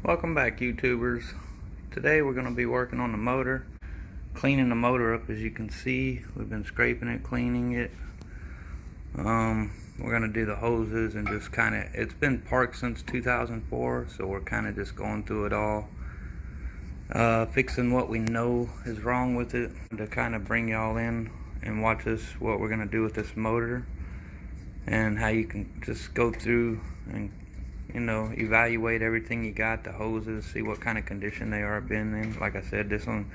Welcome back, YouTubers. Today we're going to be working on the motor, cleaning the motor up. As you can see, we've been scraping it, cleaning it. We're going to do the hoses and just kind of, it's been parked since 2004, so we're kind of just going through it all, fixing what we know is wrong with it to kind of bring y'all in and watch us what we're going to do with this motor and how you can just go through and evaluate everything you got, the hoses, see what kind of condition they are been in. Like I said, this one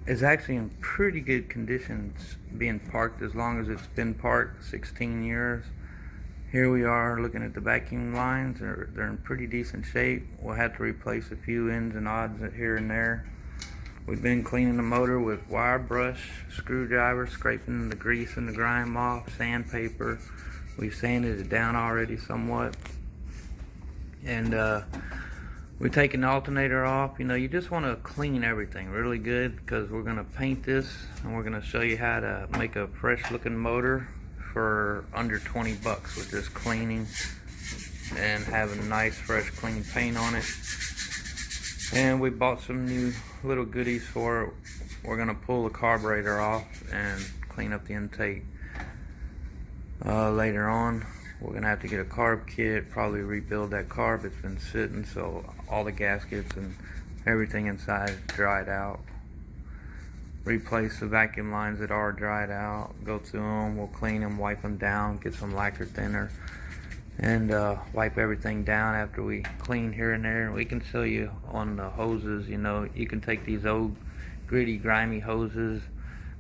is actually in pretty good conditions, being parked as long as it's been parked, 16 years. Here we are looking at the vacuum lines. They're in pretty decent shape. We'll have to replace a few ends and odds here and there. We've been cleaning the motor with wire brush, screwdriver, scraping the grease and the grime off, sandpaper. We've sanded it down already somewhat. And we're taking the alternator off. You just want to clean everything really good, because we're going to paint this and we're going to show you how to make a fresh looking motor for under 20 bucks with just cleaning and having nice fresh clean paint on it. And we bought some new little goodies for it. We're going to pull the carburetor off and clean up the intake later on. We're going to have to get a carb kit, probably rebuild that carb. It's been sitting, so all the gaskets and everything inside is dried out. Replace the vacuum lines that are dried out, go through them, we'll clean them, wipe them down, get some lacquer thinner, and wipe everything down after we clean here and there. And we can show you on the hoses, you can take these old gritty, grimy hoses,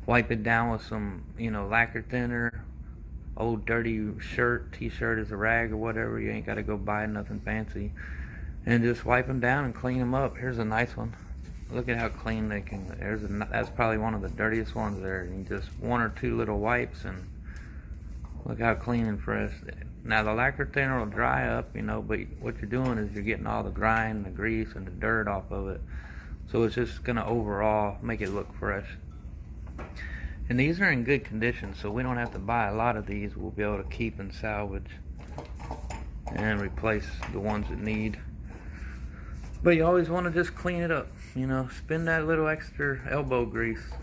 wipe it down with some, lacquer thinner, old dirty shirt, t-shirt as a rag or whatever. You ain't got to go buy nothing fancy, and just wipe them down and clean them up. Here's a nice one. Look at how clean they can. That's probably one of the dirtiest ones there. And just one or two little wipes, and look how clean and fresh. Now the lacquer thinner will dry up, but what you're doing is you're getting all the grime, the grease, and the dirt off of it. So it's just gonna overall make it look fresh. And these are in good condition, so we don't have to buy a lot of these. We'll be able to keep and salvage and replace the ones that need. But you always want to just clean it up, spend that little extra elbow grease.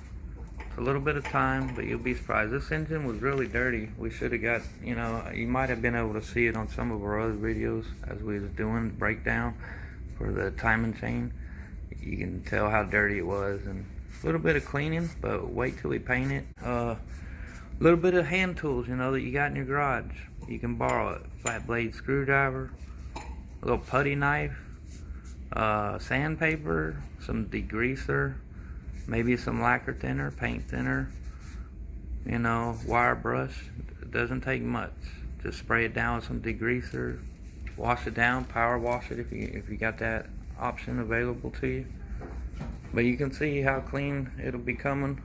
It's a little bit of time, but you'll be surprised. This engine was really dirty. We should have got, you might have been able to see it on some of our other videos as we was doing the breakdown for the timing chain. You can tell how dirty it was, and a little bit of cleaning, but wait till we paint it. A little bit of hand tools, that you got in your garage. You can borrow it. Flat blade screwdriver, a little putty knife, sandpaper, some degreaser, maybe some lacquer thinner, paint thinner, wire brush. It doesn't take much. Just spray it down with some degreaser, wash it down, power wash it if you got that option available to you. But you can see how clean it'll be coming,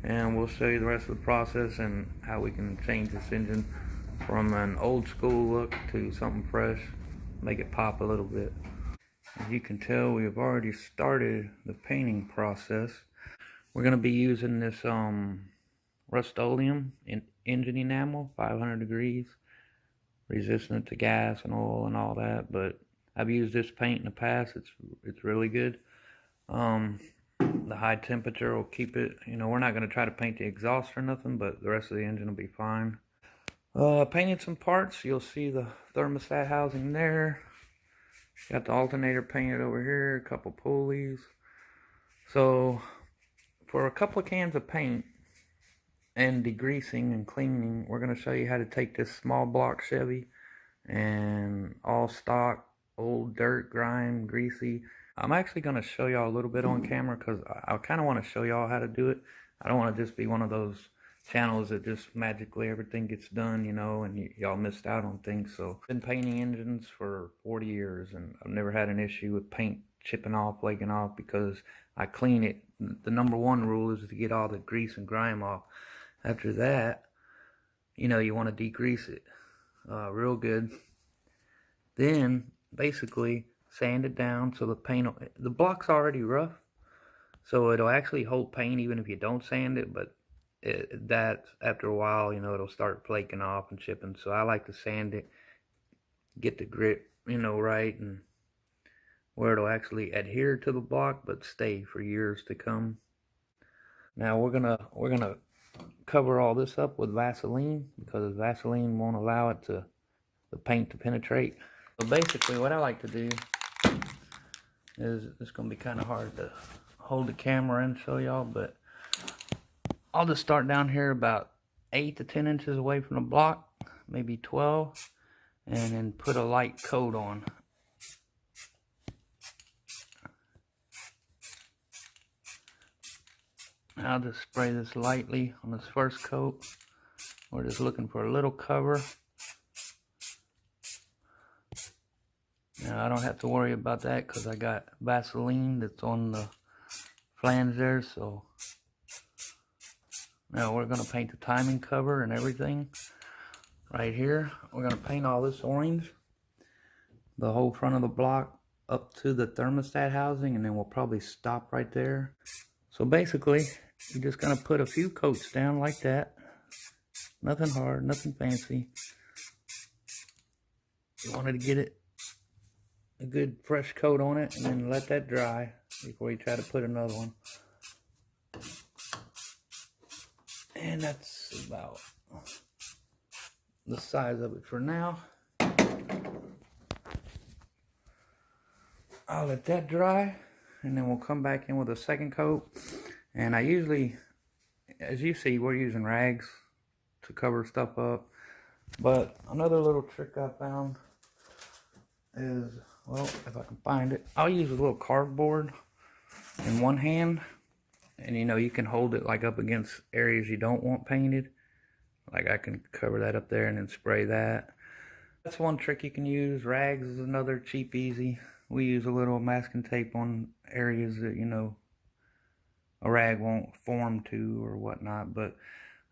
and we'll show you the rest of the process and how we can change this engine from an old school look to something fresh, make it pop a little bit. As you can tell, we have already started the painting process. We're going to be using this Rust-Oleum engine enamel, 500 degrees, resistant to gas and oil and all that. But I've used this paint in the past. It's really good. The high temperature will keep it, we're not going to try to paint the exhaust or nothing, but the rest of the engine will be fine. Painted some parts. You'll see the thermostat housing there. Got the alternator painted over here, a couple pulleys. So for a couple of cans of paint and degreasing and cleaning, we're going to show you how to take this small block Chevy and all stock, old dirt, grime, greasy. I'm actually going to show y'all a little bit on camera, because I kind of want to show y'all how to do it. I don't want to just be one of those channels that just magically everything gets done, and y'all missed out on things. So I've been painting engines for 40 years, and I've never had an issue with paint chipping off, flaking off, because I clean it. The number one rule is to get all the grease and grime off. After that, you want to degrease it real good. Then basically sand it down so the block's already rough, so it'll actually hold paint even if you don't sand it. But that after a while, it'll start flaking off and chipping. So I like to sand it, get the grit, right, and where it'll actually adhere to the block but stay for years to come. Now we're gonna cover all this up with Vaseline, because Vaseline won't allow it to the paint to penetrate. So basically what I like to do is, it's gonna be kind of hard to hold the camera and show y'all, but I'll just start down here about 8 to 10 inches away from the block, maybe 12, and then put a light coat on. I'll just spray this lightly on this first coat. We're just looking for a little cover. Now I don't have to worry about that because I got Vaseline that's on the flange there. So now we're going to paint the timing cover and everything right here. We're going to paint all this orange, the whole front of the block up to the thermostat housing, and then we'll probably stop right there. So basically, you're just going to put a few coats down like that. Nothing hard, nothing fancy. You wanted to get it a good fresh coat on it, and then let that dry before you try to put another one. And that's about the size of it for now. I'll let that dry, and then we'll come back in with a second coat. And I usually, as you see, we're using rags to cover stuff up. But another little trick I found is, well, if I can find it, I'll use a little cardboard in one hand, and you know, you can hold it like up against areas you don't want painted. Like I can cover that up there and then spray that. That's one trick you can use. Rags is another, cheap, easy. We use a little masking tape on areas that, you know, a rag won't form to or whatnot. But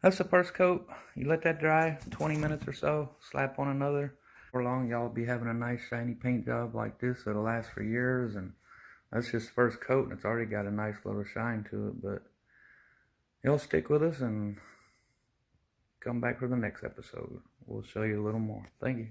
that's the first coat. You let that dry 20 minutes or so, slap on another. For long, y'all will be having a nice shiny paint job like this that'll last for years. And that's just the first coat, and it's already got a nice little shine to it. But you'll stick with us and come back for the next episode. We'll show you a little more. Thank you.